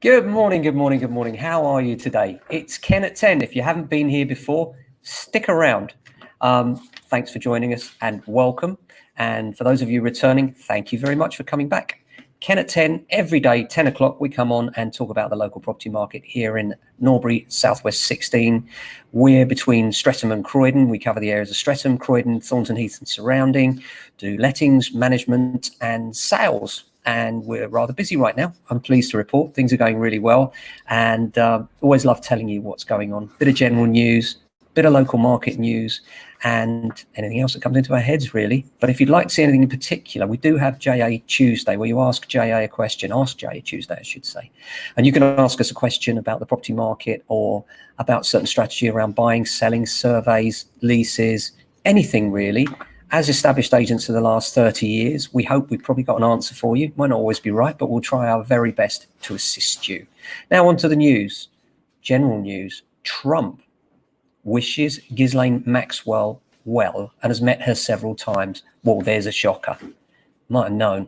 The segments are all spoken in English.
Good morning, good morning, good morning. How are you today? It's Ken at 10. If you haven't been here before, stick around. Thanks for joining us and welcome. And for those of you returning, thank you very much for coming back. Ken at 10, every day, 10 o'clock, we come on and talk about the local property market here in Norbury, Southwest 16. We're between Streatham and Croydon. We cover the areas of Streatham, Croydon, Thornton Heath and surrounding, do lettings, management and sales. And we're rather busy right now. I'm pleased to report things are going really well, and always love telling you what's going on. Bit of general news, bit of local market news, and anything else that comes into our heads really. But if you'd like to see anything in particular, we do have JA Tuesday, where you ask JA a question. Ask JA Tuesday, I should say. And you can ask us a question about the property market or about certain strategy around buying, selling, surveys, leases, anything really. As established agents for the last 30 years, we hope we've probably got an answer for you. Might not always be right, but we'll try our very best to assist you. Now on to the news. General news. Trump wishes Ghislaine Maxwell well and has met her several times. Well, there's a shocker. Might have known.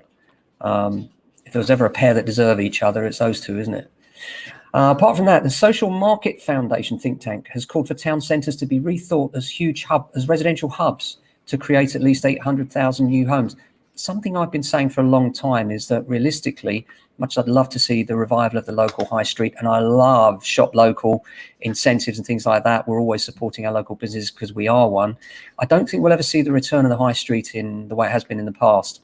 If there was ever a pair that deserve each other, it's those two, isn't it? Apart from that, the Social Market Foundation think tank has called for town centres to be rethought as residential hubs, to create at least 800,000 new homes. Something I've been saying for a long time is that realistically, much as I'd love to see the revival of the local high street, and I love shop local incentives and things like that. We're always supporting our local businesses because we are one. I don't think we'll ever see the return of the high street in the way it has been in the past.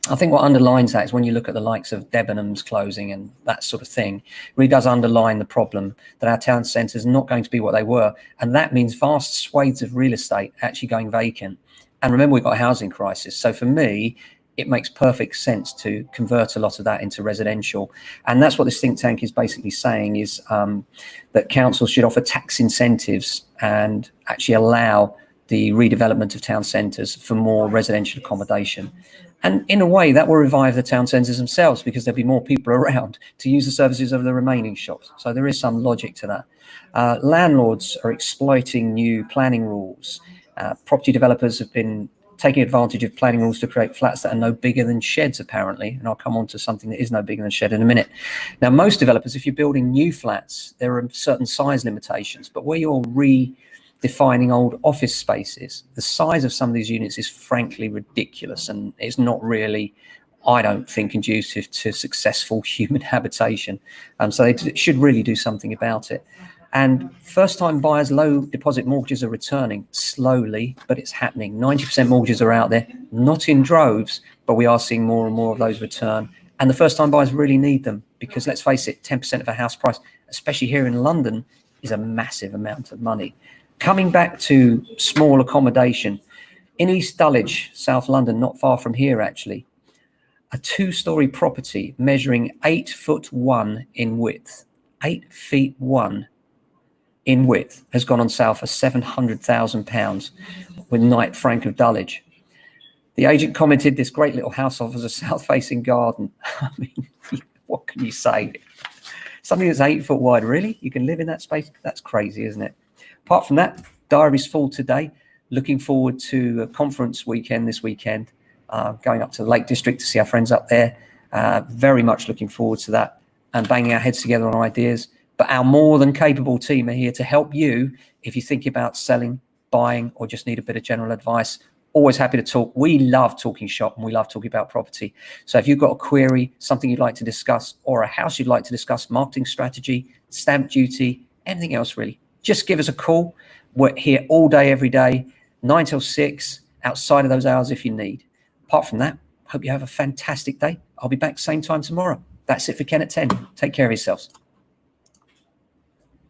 I think what underlines that is when you look at the likes of Debenhams closing and that sort of thing, it really does underline the problem that our town centres are not going to be what they were. And that means vast swathes of real estate actually going vacant. And remember, we've got a housing crisis. So for me, it makes perfect sense to convert a lot of that into residential. And that's what this think tank is basically saying is that councils should offer tax incentives and actually allow the redevelopment of town centres for more residential accommodation. And in a way, that will revive the town centres themselves because there'll be more people around to use the services of the remaining shops. So there is some logic to that. Landlords are exploiting new planning rules. Property developers have been taking advantage of planning rules to create flats that are no bigger than sheds, apparently. And I'll come on to something that is no bigger than a shed in a minute. Now, most developers, if you're building new flats, there are certain size limitations. But where you're redefining old office spaces, the size of some of these units is frankly ridiculous. And it's not really, I don't think, conducive to successful human habitation. So they should really do something about it. And first-time buyers, low deposit mortgages are returning slowly, but it's happening. 90% mortgages are out there, not in droves, but we are seeing more and more of those return. And the first-time buyers really need them because, let's face it, 10% of a house price, especially here in London, is a massive amount of money. Coming back to small accommodation, in East Dulwich, South London, not far from here actually, a two-storey property measuring 8'1" in width, 8'1" in width, has gone on sale for £700,000 with Knight Frank of Dulwich. The agent commented, "This great little house offers a south-facing garden." I mean, what can you say? Something that's 8 foot wide, really? You can live in that space? That's crazy, isn't it? Apart from that, diary's full today. Looking forward to a conference weekend this weekend, going up to the Lake District to see our friends up there. Very much looking forward to that and banging our heads together on ideas. But our more than capable team are here to help you if you think about selling, buying, or just need a bit of general advice. Always happy to talk. We love talking shop and we love talking about property. So if you've got a query, something you'd like to discuss, or a house you'd like to discuss, marketing strategy, stamp duty, anything else really, just give us a call. We're here all day, every day, 9 till 6, outside of those hours if you need. Apart from that, hope you have a fantastic day. I'll be back same time tomorrow. That's it for Ken at 10. Take care of yourselves.